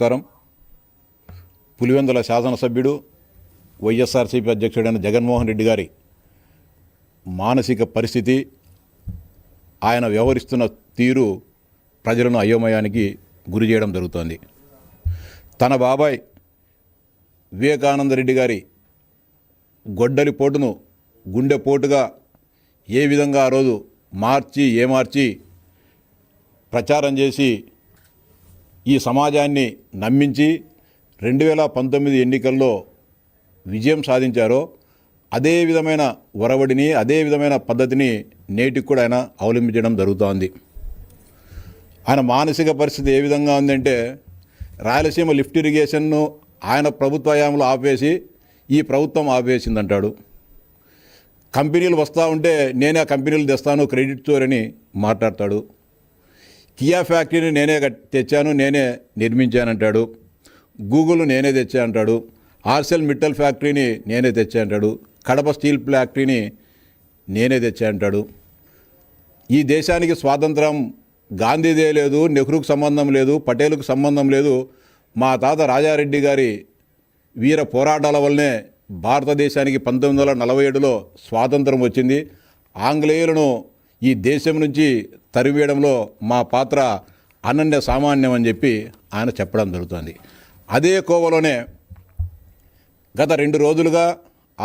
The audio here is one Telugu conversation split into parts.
నమస్కారం. పులివెందుల శాసనసభ్యుడు వైఎస్ఆర్సీపీ అధ్యక్షుడైన జగన్మోహన్ రెడ్డి గారి మానసిక పరిస్థితి, ఆయన వ్యవహరిస్తున్న తీరు ప్రజలను అయోమయానికి గురి చేయడం జరుగుతోంది. తన బాబాయ్ వివేకానందరెడ్డి గారి గొడ్డలి పోటును గుండెపోటుగా ఏ విధంగా ఆ రోజు మార్చి ప్రచారం చేసి ఈ సమాజాన్ని నమ్మించి 2019 ఎన్నికల్లో విజయం సాధించారో అదే విధమైన ఒరవడిని, అదే విధమైన పద్ధతిని నేటికి కూడా ఆయన అవలంబించడం జరుగుతోంది. ఆయన మానసిక పరిస్థితి ఏ విధంగా ఉందంటే, రాయలసీమ లిఫ్ట్ ఇరిగేషన్ను ఆయన ప్రభుత్వ హయాంలో ఆపేసి ఈ ప్రభుత్వం ఆపేసిందంటాడు. కంపెనీలు వస్తూ ఉంటే నేనే ఆ కంపెనీలు తెస్తాను, క్రెడిట్ స్టోర్ అని మాట్లాడతాడు. కియా ఫ్యాక్టరీని నేనే తెచ్చాను, నేనే నిర్మించానంటాడు. గూగుల్ నేనే తెచ్చా అంటాడు. ఆర్సెల్ మిట్టల్ ఫ్యాక్టరీని నేనే తెచ్చా అంటాడు. కడప స్టీల్ ఫ్యాక్టరీని నేనే తెచ్చా అంటాడు. ఈ దేశానికి స్వాతంత్రం గాంధీదే లేదు, నెహ్రూకు సంబంధం లేదు, పటేలుకు సంబంధం లేదు. మా తాత రాజారెడ్డి గారి వీర పోరాటాల వల్లనే భారతదేశానికి 1947లో స్వాతంత్రం వచ్చింది. ఆంగ్లేయులను ఈ దేశం నుంచి తరివేయడంలో మా పాత్ర అనన్య సామాన్యం అని చెప్పి ఆయన చెప్పడం జరుగుతుంది. అదే కోవలోనే గత 2 రోజులుగా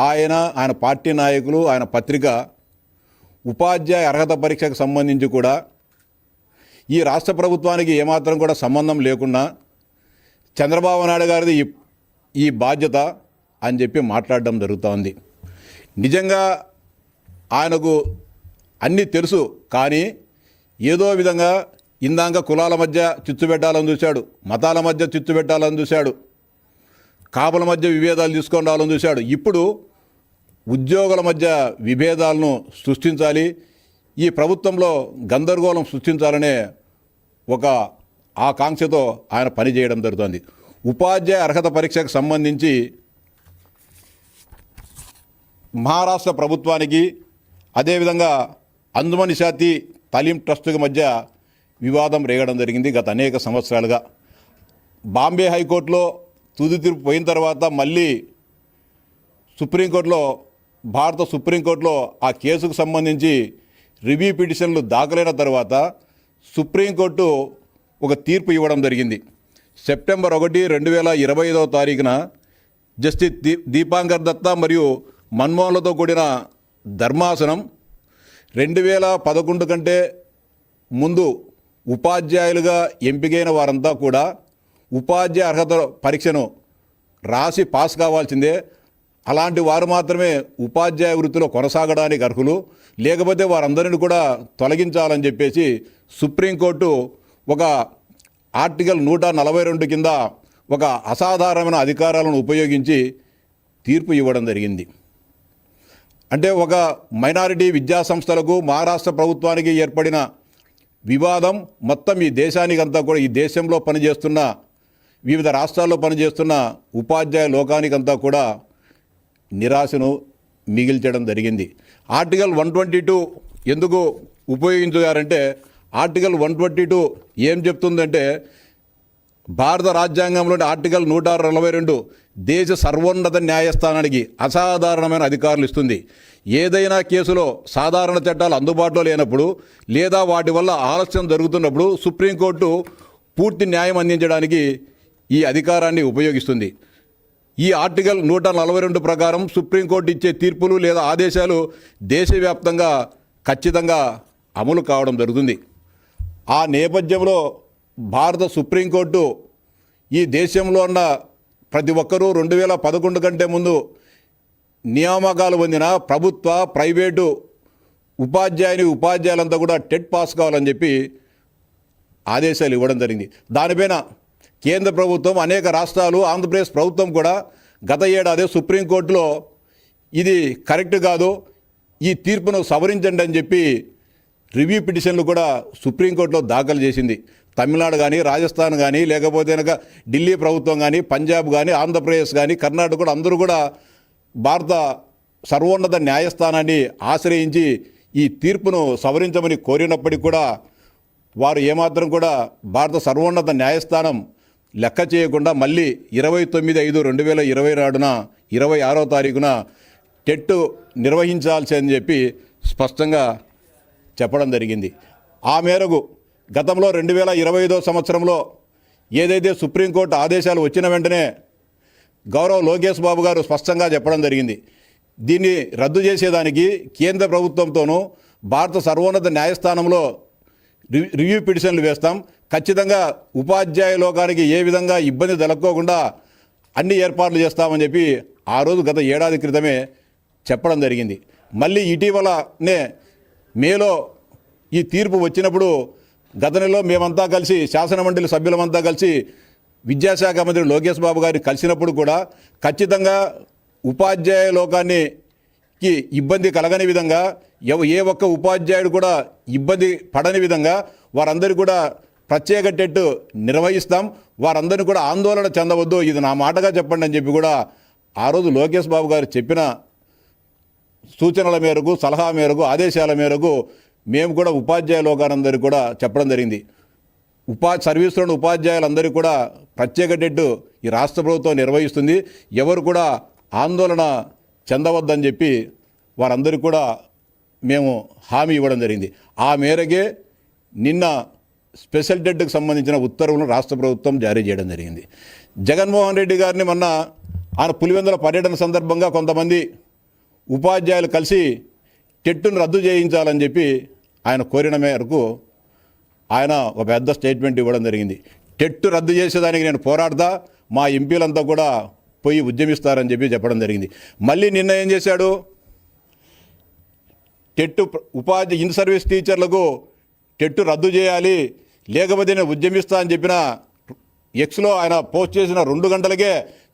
ఆయన పార్టీ నాయకులు, ఆయన పత్రిక ఉపాధ్యాయ అర్హత పరీక్షకు సంబంధించి కూడా ఈ రాష్ట్ర ప్రభుత్వానికి ఏమాత్రం కూడా సంబంధం లేకుండా చంద్రబాబు నాయుడు గారిది ఈ బాధ్యత అని చెప్పి మాట్లాడడం జరుగుతోంది. నిజంగా ఆయనకు అన్నీ తెలుసు, కానీ ఏదో విధంగా ఇందాక కులాల మధ్య చిచ్చు పెట్టాలని చూశాడు, మతాల మధ్య చిచ్చు పెట్టాలని చూశాడు, కాపుల మధ్య విభేదాలు తీసుకొని రావాలని చూశాడు. ఇప్పుడు ఉద్యోగుల మధ్య విభేదాలను సృష్టించాలి, ఈ ప్రభుత్వంలో గందరగోళం సృష్టించాలనే ఒక ఆకాంక్షతో ఆయన పనిచేయడం జరుగుతుంది. ఉపాధ్యాయ అర్హత పరీక్షకు సంబంధించి మహారాష్ట్ర ప్రభుత్వానికి, అదేవిధంగా అంజుమన్ ఇషాతి తాలీం ట్రస్టుకి మధ్య వివాదం రేగడం జరిగింది గత అనేక సంవత్సరాలుగా. బాంబే హైకోర్టులో తుది తీర్పు పోయిన తర్వాత మళ్ళీ భారత సుప్రీంకోర్టులో ఆ కేసుకు సంబంధించి రివ్యూ పిటిషన్లు దాఖలైన తర్వాత సుప్రీంకోర్టు ఒక తీర్పు ఇవ్వడం జరిగింది. సెప్టెంబర్ 1, 2025 జస్టిస్ దీపాంకర్ దత్తా మరియు మన్మోహన్లతో కూడిన ధర్మాసనం 2011 కంటే ముందు ఉపాధ్యాయులుగా ఎంపికైన వారంతా కూడా ఉపాధ్యాయ అర్హత పరీక్షను రాసి పాస్ కావాల్సిందే, అలాంటి వారు మాత్రమే ఉపాధ్యాయ వృత్తిలో కొనసాగడానికి అర్హులు, లేకపోతే వారందరిని కూడా తొలగించాలని చెప్పేసి సుప్రీంకోర్టు ఒక ఆర్టికల్ 142 కింద ఒక అసాధారణమైన అధికారాలను ఉపయోగించి తీర్పు ఇవ్వడం జరిగింది. అంటే ఒక మైనారిటీ విద్యా సంస్థలకు మహారాష్ట్ర ప్రభుత్వానికి ఏర్పడిన వివాదం మొత్తం ఈ దేశానికంతా కూడా, ఈ దేశంలో పనిచేస్తున్న వివిధ రాష్ట్రాల్లో పనిచేస్తున్న ఉపాధ్యాయ లోకానికంతా కూడా నిరాశను మిగిల్చడం జరిగింది. ఆర్టికల్ 122 ఎందుకు ఉపయోగించారంటే, ఆర్టికల్ 122 ఏం చెప్తుందంటే, భారత రాజ్యాంగంలోని ఆర్టికల్ 142 దేశ సర్వోన్నత న్యాయస్థానానికి అసాధారణమైన అధికారులు ఇస్తుంది. ఏదైనా కేసులో సాధారణ చట్టాలు అందుబాటులో లేనప్పుడు లేదా వాటి వల్ల ఆలస్యం జరుగుతున్నప్పుడు సుప్రీంకోర్టు పూర్తి న్యాయం అందించడానికి ఈ అధికారాన్ని ఉపయోగిస్తుంది. ఈ ఆర్టికల్ 142 ప్రకారం సుప్రీంకోర్టు ఇచ్చే తీర్పులు లేదా ఆదేశాలు దేశవ్యాప్తంగా ఖచ్చితంగా అమలు కావడం జరుగుతుంది. ఆ నేపథ్యంలో భారత సుప్రీంకోర్టు ఈ దేశంలో ఉన్న ప్రతి ఒక్కరూ 2011 కంటే ముందు నియామకాలు పొందిన ప్రభుత్వ, ప్రైవేటు ఉపాధ్యాయులంతా కూడా టెట్ పాస్ కావాలని చెప్పి ఆదేశాలు ఇవ్వడం జరిగింది. దానిపైన కేంద్ర ప్రభుత్వం, అనేక రాష్ట్రాలు, ఆంధ్రప్రదేశ్ ప్రభుత్వం కూడా గత ఏడాది సుప్రీంకోర్టులో ఇది కరెక్ట్ కాదు, ఈ తీర్పును సవరించండి అని చెప్పి రివ్యూ పిటిషన్లు కూడా సుప్రీంకోర్టులో దాఖలు చేసింది. తమిళనాడు కానీ, రాజస్థాన్ కానీ, లేకపోతే కనుక ఢిల్లీ ప్రభుత్వం కానీ, పంజాబ్ కానీ, ఆంధ్రప్రదేశ్ కానీ, కర్ణాటక కూడా అందరూ కూడా భారత సర్వోన్నత న్యాయస్థానాన్ని ఆశ్రయించి ఈ తీర్పును సవరించమని కోరినప్పటికీ కూడా వారు ఏమాత్రం కూడా భారత సర్వోన్నత న్యాయస్థానం లెక్క చేయకుండా మళ్ళీ 29/5/2020 నాడున 26వ తారీఖున టెట్ నిర్వహించాల్సి అని చెప్పి స్పష్టంగా చెప్పడం జరిగింది. ఆ మేరకు గతంలో 2025 సంవత్సరంలో ఏదైతే సుప్రీంకోర్టు ఆదేశాలు వచ్చిన వెంటనే గౌరవ లోకేష్ బాబు గారు స్పష్టంగా చెప్పడం జరిగింది. దీన్ని రద్దు చేసేదానికి కేంద్ర ప్రభుత్వంతోనూ భారత సర్వోన్నత న్యాయస్థానంలో రివ్యూ పిటిషన్లు వేస్తాం, ఖచ్చితంగా ఉపాధ్యాయ లోకానికి ఏ విధంగా ఇబ్బంది తలెత్తుకోకుండా అన్ని ఏర్పాట్లు చేస్తామని చెప్పి ఆ రోజు గత ఏడాది క్రితమే చెప్పడం జరిగింది. మళ్ళీ ఇటీవలనే మేలో ఈ తీర్పు వచ్చినప్పుడు గత నెలలో మేమంతా కలిసి శాసనమండలి సభ్యులమంతా కలిసి విద్యాశాఖ మంత్రి లోకేష్ బాబు గారిని కలిసినప్పుడు కూడా ఖచ్చితంగా ఉపాధ్యాయ లోకానికి ఇబ్బంది కలగని విధంగా ఏ ఒక్క ఉపాధ్యాయుడు కూడా ఇబ్బంది పడని విధంగా వారందరూ కూడా ప్రత్యేక టెట్ నిర్వహిస్తాం, వారందరినీ కూడా ఆందోళన చెందవద్దు, ఇది నా మాటగా చెప్పండి అని చెప్పి కూడా ఆ రోజు లోకేష్ బాబు గారు చెప్పిన సూచనల మేరకు, సలహా మేరకు, ఆదేశాల మేరకు మేము కూడా ఉపాధ్యాయ లోకానందరికీ కూడా చెప్పడం జరిగింది. సర్వీసులోని ఉపాధ్యాయులందరికీ కూడా ప్రత్యేక టెట్ ఈ రాష్ట్ర ప్రభుత్వం నిర్వహిస్తుంది, ఎవరు కూడా ఆందోళన చెందవద్దని చెప్పి వారందరికీ కూడా మేము హామీ ఇవ్వడం జరిగింది. ఆ మేరకే నిన్న స్పెషల్ టెట్కి సంబంధించిన ఉత్తర్వులను రాష్ట్ర ప్రభుత్వం జారీ చేయడం జరిగింది. జగన్మోహన్ రెడ్డి గారిని మొన్న ఆయన పులివెందుల పర్యటన సందర్భంగా కొంతమంది ఉపాధ్యాయులు కలిసి టెట్ను రద్దు చేయించాలని చెప్పి ఆయన కోరిన మేరకు ఆయన ఒక పెద్ద స్టేట్మెంట్ ఇవ్వడం జరిగింది. టెట్ రద్దు చేసేదానికి నేను పోరాడతా, మా ఎంపీలంతా కూడా పోయి ఉద్యమిస్తారని చెప్పి చెప్పడం జరిగింది. మళ్ళీ నిన్న ఏం చేశాడు, టెట్ ఇన్ సర్వీస్ టీచర్లకు టెట్ రద్దు చేయాలి, లేకపోతే నేను ఉద్యమిస్తా అని చెప్పిన ఎక్స్లో ఆయన పోస్ట్ చేసిన 2 గంటలకే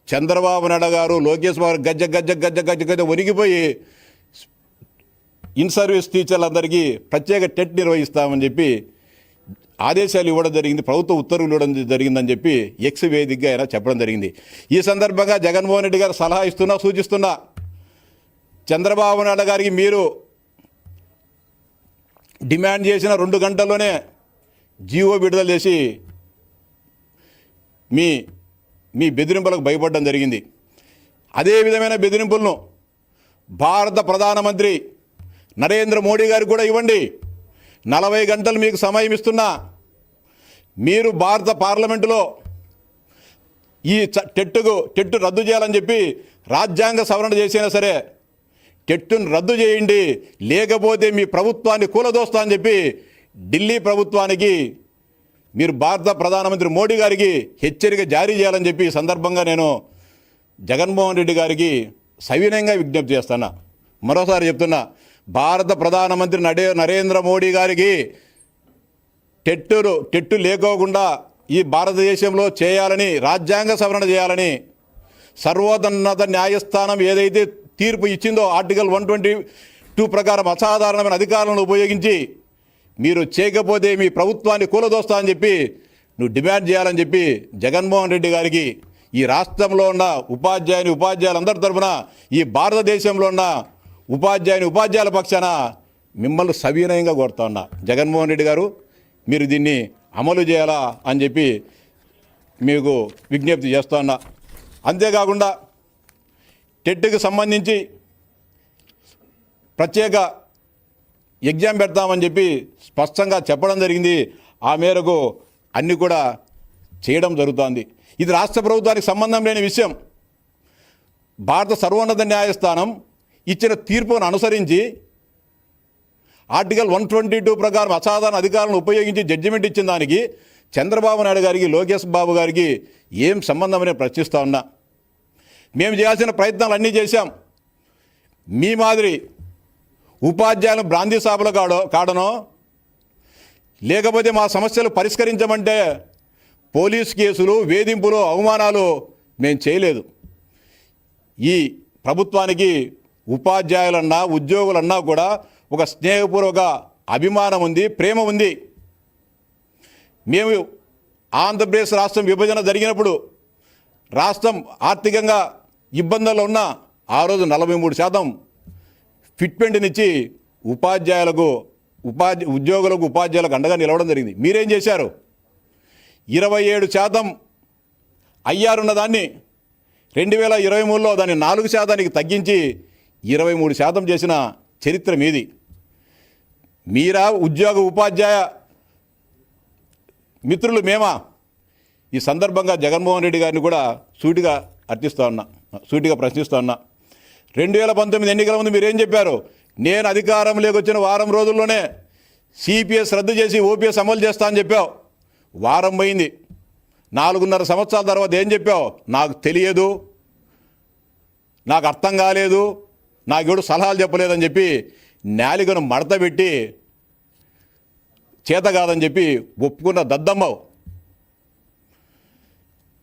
చంద్రబాబు నాయుడు గారు, లోకేష్ బాబు గజ్జ గజ్జ గజ్జ గజ్జ గజ్జ వణిగిపోయి ఇన్ సర్వీస్ టీచర్లందరికీ ప్రత్యేక టెట్ నిర్వహిస్తామని చెప్పి ఆదేశాలు ఇవ్వడం జరిగింది, ప్రభుత్వ ఉత్తర్వులు ఇవ్వడం జరిగిందని చెప్పి ఎక్స్ వేదికగా ఆయన చెప్పడం జరిగింది. ఈ సందర్భంగా జగన్మోహన్ రెడ్డి గారు సలహా సూచిస్తున్నా, చంద్రబాబు నాయుడు గారికి మీరు డిమాండ్ చేసిన 2 గంటల్లోనే జీవో విడుదల చేసి మీ బెదిరింపులకు భయపడడం జరిగింది. అదే విధమైన బెదిరింపులను భారత ప్రధానమంత్రి నరేంద్ర మోడీ గారికి కూడా ఇవ్వండి. 40 గంటలు మీకు సమయం ఇస్తున్నా, మీరు భారత పార్లమెంటులో ఈ టెట్ రద్దు చేయాలని చెప్పి రాజ్యాంగ సవరణ చేసినా సరే టెట్ను రద్దు చేయండి, లేకపోతే మీ ప్రభుత్వాన్ని కూలదోస్తా అని చెప్పి ఢిల్లీ ప్రభుత్వానికి మీరు భారత ప్రధానమంత్రి మోడీ గారికి హెచ్చరిక జారీ చేయాలని చెప్పి ఈ సందర్భంగా నేను జగన్మోహన్ రెడ్డి గారికి సవినయంగా విజ్ఞప్తి చేస్తున్నా. మరోసారి చెప్తున్నా, భారత ప్రధానమంత్రి నరేంద్ర మోడీ గారికి టెట్టు లేకోకుండా ఈ భారతదేశంలో చేయాలని, రాజ్యాంగ సవరణ చేయాలని సర్వోన్నత న్యాయస్థానం ఏదైతే తీర్పు ఇచ్చిందో ఆర్టికల్ 122 ప్రకారం అసాధారణమైన అధికారాలను ఉపయోగించి మీరు చేయకపోతే మీ ప్రభుత్వాన్ని కూలదోస్తా అని చెప్పి నువ్వు డిమాండ్ చేయాలని చెప్పి జగన్మోహన్ రెడ్డి గారికి ఈ రాష్ట్రంలో ఉన్న ఉపాధ్యాయులందరి తరఫున ఈ భారతదేశంలో ఉన్న ఉపాధ్యాయుల పక్షాన మిమ్మల్ని సవినయంగా కోరుతా ఉన్నా. జగన్మోహన్ రెడ్డి గారు, మీరు దీన్ని అమలు చేయాలా అని చెప్పి మీకు విజ్ఞప్తి చేస్తా ఉన్నా. అంతేకాకుండా టెట్కి సంబంధించి ప్రత్యేక ఎగ్జామ్ పెడతామని చెప్పి స్పష్టంగా చెప్పడం జరిగింది. ఆ మేరకు అన్నీ కూడా చేయడం జరుగుతోంది. ఇది రాష్ట్ర ప్రభుత్వానికి సంబంధం లేని విషయం. భారత సర్వోన్నత న్యాయస్థానం ఇచ్చిన తీర్పును అనుసరించి ఆర్టికల్ 122 ప్రకారం అసాధారణ అధికారులను ఉపయోగించి జడ్జిమెంట్ ఇచ్చిన దానికి చంద్రబాబు నాయుడు గారికి, లోకేష్ బాబు గారికి ఏం సంబంధమని ప్రశ్నిస్తూ ఉన్నా. మేము చేయాల్సిన ప్రయత్నాలు అన్నీ చేశాం. మీ మాదిరి ఉపాధ్యాయులను బ్రాందీ సాబులు కాడనో, లేకపోతే మా సమస్యలు పరిష్కరించమంటే పోలీస్ కేసులు, వేధింపులు, అవమానాలు మేము చేయలేదు. ఈ ప్రభుత్వానికి ఉపాధ్యాయులన్నా, ఉద్యోగులన్నా కూడా ఒక స్నేహపూర్వక అభిమానం ఉంది, ప్రేమ ఉంది. మేము ఆంధ్రప్రదేశ్ రాష్ట్రం విభజన జరిగినప్పుడు రాష్ట్రం ఆర్థికంగా ఇబ్బందుల్లో ఉన్న ఆ రోజు 43% ఫిట్మెంట్నిచ్చి ఉద్యోగులకు, ఉపాధ్యాయులకు అండగా నిలవడం జరిగింది. మీరేం చేశారు? 27% ఐఆర్ ఉన్న దాన్ని 2023లో దాన్ని 4% తగ్గించి 23% చేసిన చరిత్ర మీది. మీరా ఉద్యోగ ఉపాధ్యాయ మిత్రులు మేమా? ఈ సందర్భంగా జగన్మోహన్ రెడ్డి గారిని కూడా సూటిగా ప్రశ్నిస్తూ ఉన్నా. 2019 ఎన్నికల ముందు మీరేం చెప్పారు? నేను అధికారంలోకి వచ్చిన వారం రోజుల్లోనే సిపిఎస్ రద్దు చేసి ఓపీఎస్ అమలు చేస్తా అని చెప్పావు. వారం పోయింది. 4.5 సంవత్సరాల తర్వాత ఏం చెప్పావు? నాకు తెలియదు, నాకు అర్థం కాలేదు, నాకు ఎవడు సలహాలు చెప్పలేదని చెప్పి నాలికను మడత పెట్టి చేత కాదని చెప్పి ఒప్పుకున్న దద్దమ్మవు.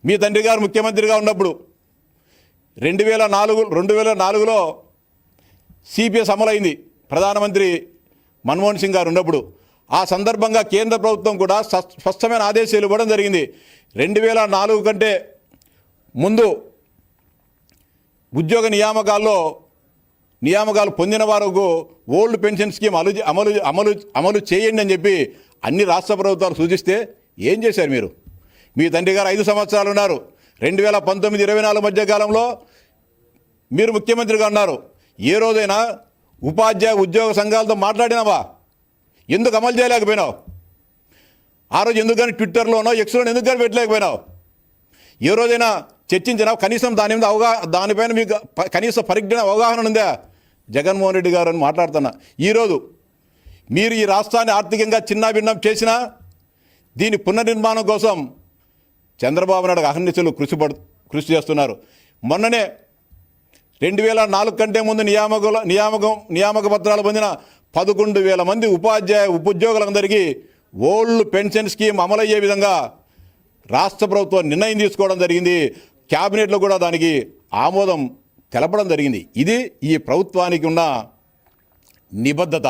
మీ తండ్రి గారు ముఖ్యమంత్రిగా ఉన్నప్పుడు 2004లో సిపిఎస్ అమలైంది. ప్రధానమంత్రి మన్మోహన్ సింగ్ గారు ఉన్నప్పుడు ఆ సందర్భంగా కేంద్ర ప్రభుత్వం కూడా స్పష్టమైన ఆదేశాలు ఇవ్వడం జరిగింది. 2004 కంటే ముందు ఉద్యోగ నియామకాలు పొందిన వారికి ఓల్డ్ పెన్షన్ స్కీమ్ అమలు చేయండి అని చెప్పి అన్ని రాష్ట్ర ప్రభుత్వాలు సూచిస్తే ఏం చేశారు మీరు? మీ తండ్రి గారు 5 సంవత్సరాలు ఉన్నారు. 2019-24 మధ్య కాలంలో మీరు ముఖ్యమంత్రిగా ఉన్నారు. ఏ రోజైనా ఉపాధ్యాయ ఉద్యోగ సంఘాలతో మాట్లాడినావా? ఎందుకు అమలు చేయలేకపోయినావు? ఆ రోజు ఎందుకు కానీ ట్విట్టర్లోనో ఎక్స్లోనో ఎందుకు కానీ పెట్టలేకపోయినావు? ఏ రోజైనా చర్చించినావు? కనీసం దానిపైన మీకు కనీస అవగాహన ఉందా? జగన్మోహన్ రెడ్డి గారు అని మాట్లాడుతున్నా. ఈరోజు మీరు ఈ రాష్ట్రాన్ని ఆర్థికంగా చిన్నాభిన్నం చేసినా దీని పునర్నిర్మాణం కోసం చంద్రబాబు నాయుడు అహర్నిశలు కృషి చేస్తున్నారు. మొన్ననే 2004 కంటే ముందు నియామక పత్రాలు పొందిన 11,000 మంది ఉద్యోగులందరికీ ఓల్డ్ పెన్షన్ స్కీమ్ అమలయ్యే విధంగా రాష్ట్ర ప్రభుత్వం నిర్ణయం తీసుకోవడం జరిగింది. క్యాబినెట్లో కూడా దానికి ఆమోదం తెలపడం జరిగింది. ఇది ఈ ప్రభుత్వానికి ఉన్న నిబద్ధత.